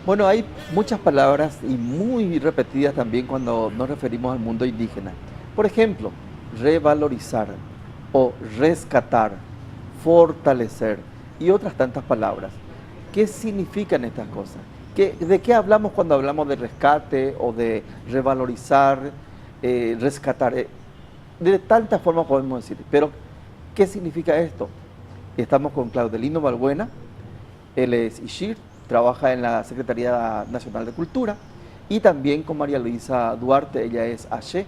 Bueno, hay muchas palabras y muy repetidas también cuando nos referimos al mundo indígena. Por ejemplo, revalorizar o rescatar, fortalecer y otras tantas palabras. ¿Qué significan estas cosas? ¿De qué hablamos cuando hablamos de rescate o de revalorizar, rescatar? De tantas formas podemos decir, pero ¿qué significa esto? Estamos con Claudelino Balbuena, él es Ishir, trabaja en la Secretaría Nacional de Cultura, y también con María Luisa Duarte, ella es Aché,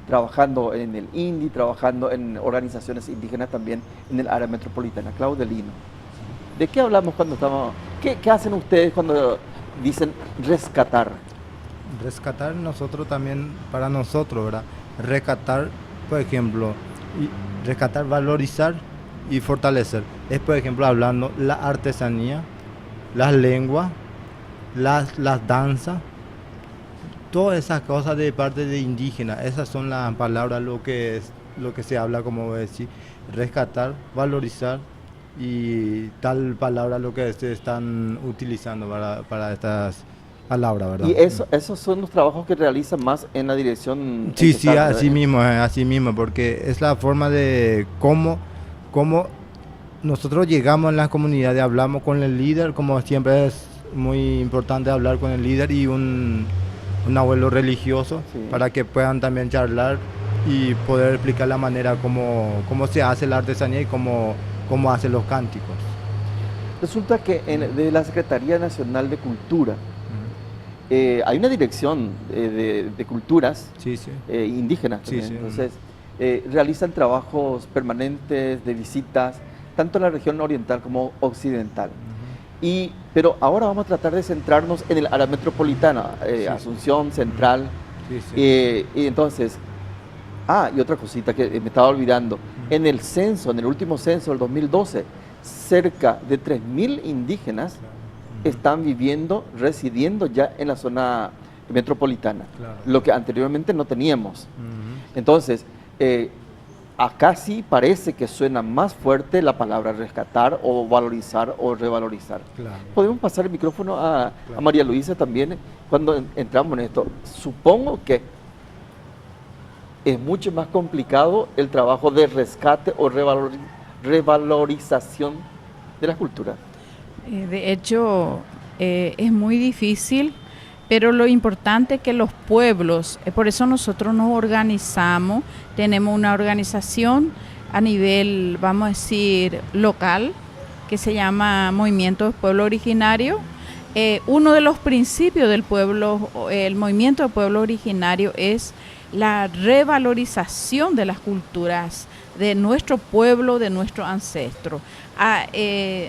trabajando en el INDI, trabajando en organizaciones indígenas también en el área metropolitana. Claudelino, ¿de qué hablamos cuando estamos, qué hacen ustedes cuando dicen rescatar? Rescatar nosotros también, para nosotros, ¿verdad? Rescatar, por ejemplo, rescatar, valorizar y fortalecer. Es, por ejemplo, hablando la artesanía, las lenguas, las danzas, todas esas cosas de parte de indígena. Esas son las palabras, lo que se habla, como decir, rescatar, valorizar y tal palabra lo que se están utilizando para estas palabras, ¿verdad? Y esos son los trabajos que realizan más en la dirección en Sí, que sí, están, ¿verdad? así mismo, porque es la forma de cómo nosotros llegamos en las comunidades, hablamos con el líder, como siempre es muy importante hablar con el líder y un abuelo religioso Sí. para que puedan también charlar y poder explicar la manera cómo se hace la artesanía y cómo hacen los cánticos. Resulta que de la Secretaría Nacional de Cultura Ujú. hay una dirección de culturas Sí, sí, indígenas sí, también. sí. Entonces, realizan trabajos permanentes de visitas, tanto en la región oriental como occidental. Ujú. Pero ahora vamos a tratar de centrarnos en el área metropolitana, Sí, sí. Asunción, Ujú. Central. Sí, sí. Y entonces, y otra cosita que me estaba olvidando. En Ujú. el censo, en el último censo del 2012, cerca de 3.000 indígenas Claro. están viviendo, residiendo ya en la zona metropolitana, Claro. lo que anteriormente no teníamos. Ujú. Entonces, acá sí parece que suena más fuerte la palabra rescatar o valorizar o revalorizar. Claro. Podemos pasar el micrófono a Claro. María Luisa también cuando entramos en esto. Supongo que es mucho más complicado el trabajo de rescate o revalorización de la cultura. De hecho, es muy difícil, pero lo importante es que los pueblos, por eso nosotros nos organizamos, tenemos una organización a nivel, vamos a decir, local, que se llama Movimiento del Pueblo Originario. Uno de los principios del pueblo, el movimiento del pueblo originario es la revalorización de las culturas de nuestro pueblo, de nuestro ancestro,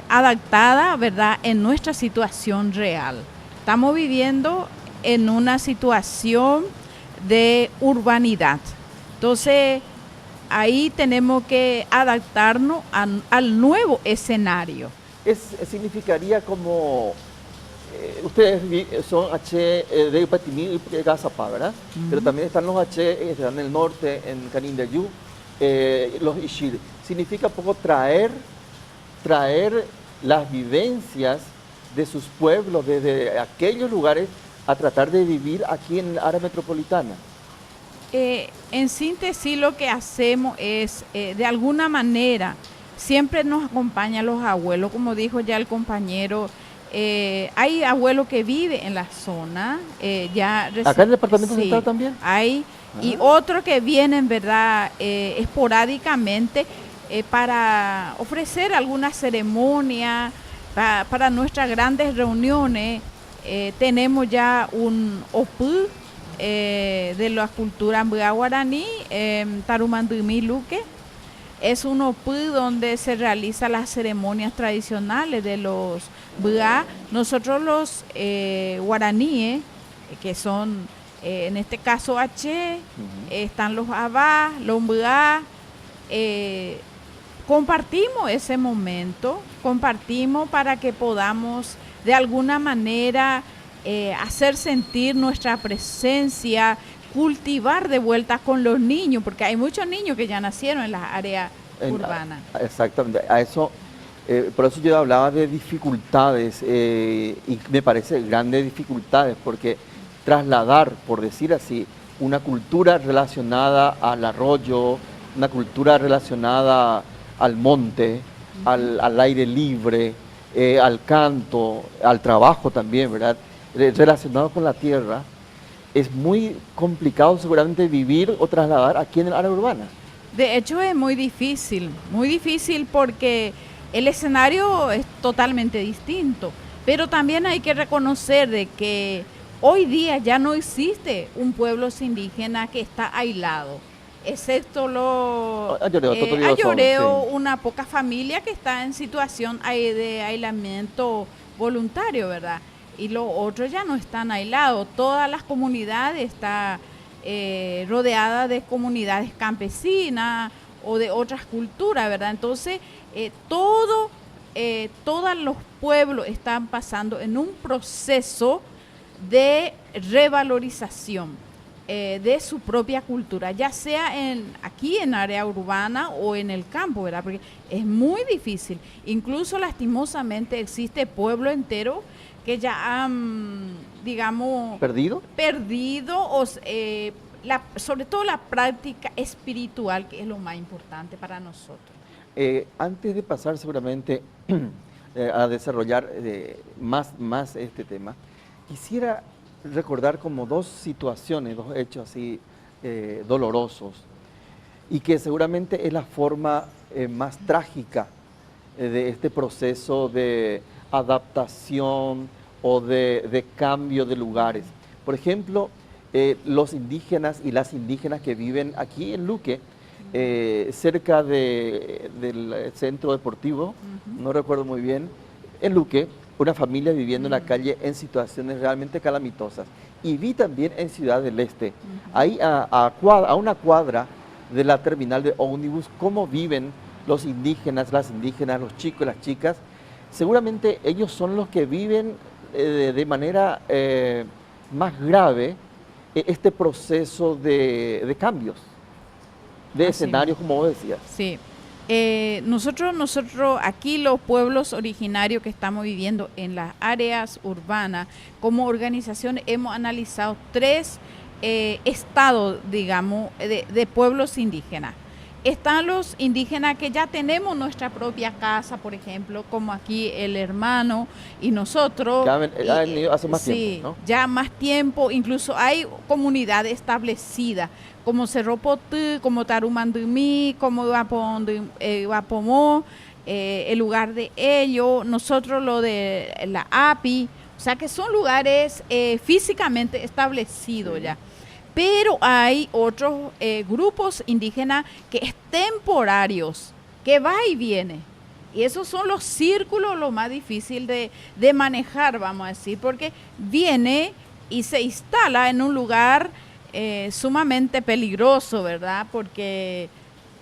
adaptada, ¿verdad?, en nuestra situación real. Estamos viviendo en una situación de urbanidad. Entonces, ahí tenemos que adaptarnos al nuevo escenario. Significaría como ustedes son H de Ipatimí y Gazapá, ¿verdad? Pero también están los H, están en el norte, en Canindeyú, los Ishir. Significa poco traer las vivencias de sus pueblos desde aquellos lugares a tratar de vivir aquí en el área metropolitana. En síntesis, lo que hacemos es, de alguna manera, siempre nos acompañan los abuelos, como dijo ya el compañero. Hay abuelos que viven en la zona. ¿Acá en el departamento sí, central también? hay. Y otros que vienen, ¿verdad?, esporádicamente para ofrecer alguna ceremonia, para nuestras grandes reuniones. Tenemos ya un OPU de la cultura mbua guaraní, Tarumandumi Luque. Es un OPU donde se realizan las ceremonias tradicionales de los mbua. Nosotros los guaraníes, que son en este caso H, están los abá, los mbua, compartimos ese momento, compartimos para que podamos de alguna manera hacer sentir nuestra presencia, cultivar de vuelta con los niños, porque hay muchos niños que ya nacieron en las áreas urbanas. Exactamente, a eso Por eso yo hablaba de dificultades y me parece grandes dificultades porque trasladar, por decir así, una cultura relacionada al arroyo, una cultura relacionada al monte, al aire libre, al canto, al trabajo también, ¿verdad? Relacionado con la tierra, es muy complicado seguramente vivir o trasladar aquí en el área urbana. De hecho es muy difícil porque el escenario es totalmente distinto, pero también hay que reconocer de que hoy día ya no existe un pueblo indígena que está aislado, excepto Ayoreo, Sí. una poca familia que está en situación de aislamiento voluntario, ¿verdad? Y los otros ya no están aislados, todas las comunidades están rodeadas de comunidades campesinas o de otras culturas, ¿verdad? Entonces, todos los pueblos están pasando en un proceso de revalorización de su propia cultura, ya sea aquí en área urbana o en el campo, ¿verdad? Porque es muy difícil. Incluso lastimosamente existe pueblo entero que ya han, digamos, perdido sobre todo la práctica espiritual, que es lo más importante para nosotros. Antes de pasar seguramente a desarrollar más este tema, quisiera recordar como dos situaciones, dos hechos así dolorosos, y que seguramente es la forma más trágica de este proceso de adaptación o de cambio de lugares. Por ejemplo, los indígenas y las indígenas que viven aquí en Luque, cerca del centro deportivo, no recuerdo muy bien, en Luque, una familia viviendo en la calle en situaciones realmente calamitosas. Y vi también en Ciudad del Este, ahí a una cuadra de la terminal de ómnibus, cómo viven los indígenas, las indígenas, los chicos, las chicas. Seguramente ellos son los que viven de manera más grave este proceso de cambios, de escenarios, como vos decías. Sí. Nosotros aquí los pueblos originarios que estamos viviendo en las áreas urbanas, como organización hemos analizado 3 estados, digamos, de pueblos indígenas. Están los indígenas que ya tenemos nuestra propia casa, por ejemplo, como aquí el hermano y nosotros. Ya han venido hace más tiempo, ¿no? Ya más tiempo, incluso hay comunidades establecidas, como Cerro Potí, como Tarumandumí, como Guapomó, el lugar de ellos, nosotros lo de la API, o sea que son lugares físicamente establecidos ya. Pero hay otros grupos indígenas que es temporarios, que va y viene. Y esos son los círculos lo más difícil de manejar, vamos a decir, porque viene y se instala en un lugar sumamente peligroso, ¿verdad? Porque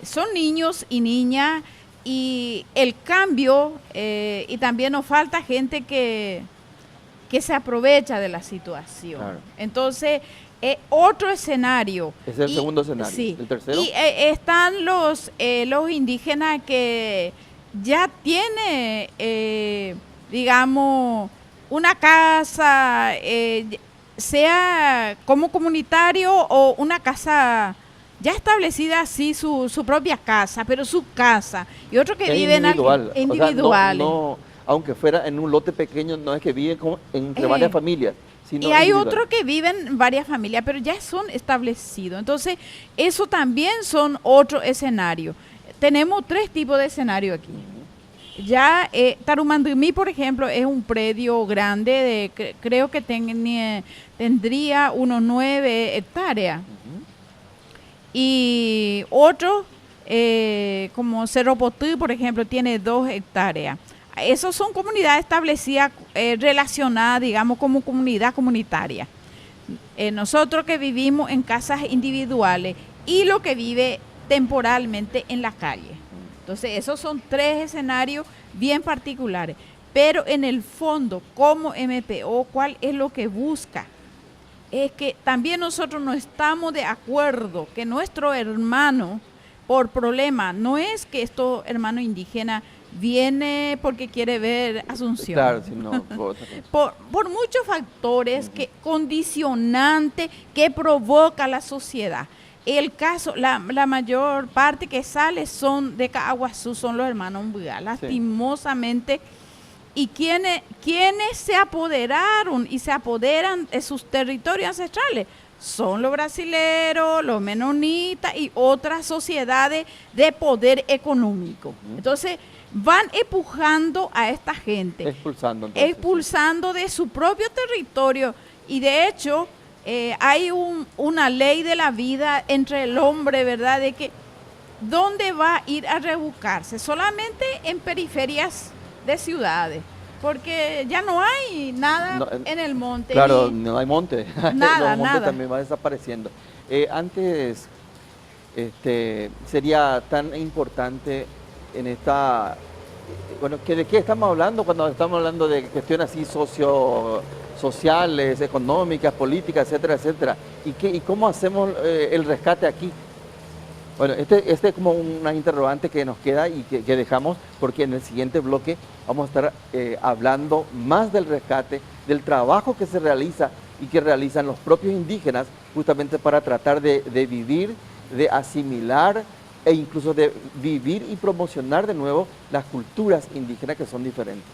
son niños y niñas y el cambio, y también nos falta gente que se aprovecha de la situación. Claro. Entonces, otro escenario. Es el segundo escenario. Sí. ¿El tercero? Y están los indígenas que ya tienen, digamos, una casa, sea como comunitario o una casa ya establecida así, su propia casa, pero su casa. Y otros que viven individuales. O sea, aunque fuera en un lote pequeño, no es que viven entre varias familias. Y hay otros que viven en varias familias, pero ya son establecidos. Entonces, eso también son otro escenario. Tenemos 3 tipos de escenario aquí. Ya Tarumandumí, por ejemplo, es un predio grande, creo que tendría unos 9 hectáreas. Y otro, como Cerro Potí, por ejemplo, tiene 2 hectáreas. Esas son comunidades establecidas, relacionadas, digamos, como comunidad comunitaria. Nosotros que vivimos en casas individuales y lo que vive temporalmente en la calle. Entonces, esos son 3 escenarios bien particulares. Pero en el fondo, como MPO, ¿cuál es lo que busca? Es que también nosotros no estamos de acuerdo que nuestro hermano por problema. No es que esto, hermano indígena, viene porque quiere ver Asunción. Claro, si no, por otra cosa. Por muchos factores que condicionante que provoca la sociedad. El caso, la mayor parte que sale son de Caaguazú, son los hermanos Mbuyá, lastimosamente. Y quienes se apoderaron y se apoderan de sus territorios ancestrales son los brasileros, los menonitas y otras sociedades de poder económico. Entonces, van empujando a esta gente. Expulsando de su propio territorio. Y de hecho, hay una ley de la vida entre el hombre, ¿verdad? De que, ¿dónde va a ir a rebuscarse? Solamente en periferias de ciudades. Porque ya no hay nada en el monte. Claro, no hay monte. Nada, los montes también van desapareciendo. Antes, sería tan importante en esta... Bueno, ¿de qué estamos hablando cuando estamos hablando de cuestiones así sociales, económicas, políticas, etcétera, etcétera? ¿Y cómo hacemos el rescate aquí? Bueno, este es como una interrogante que nos queda y que dejamos, porque en el siguiente bloque vamos a estar hablando más del rescate, del trabajo que se realiza y que realizan los propios indígenas justamente para tratar de vivir, de asimilar e incluso de vivir y promocionar de nuevo las culturas indígenas que son diferentes.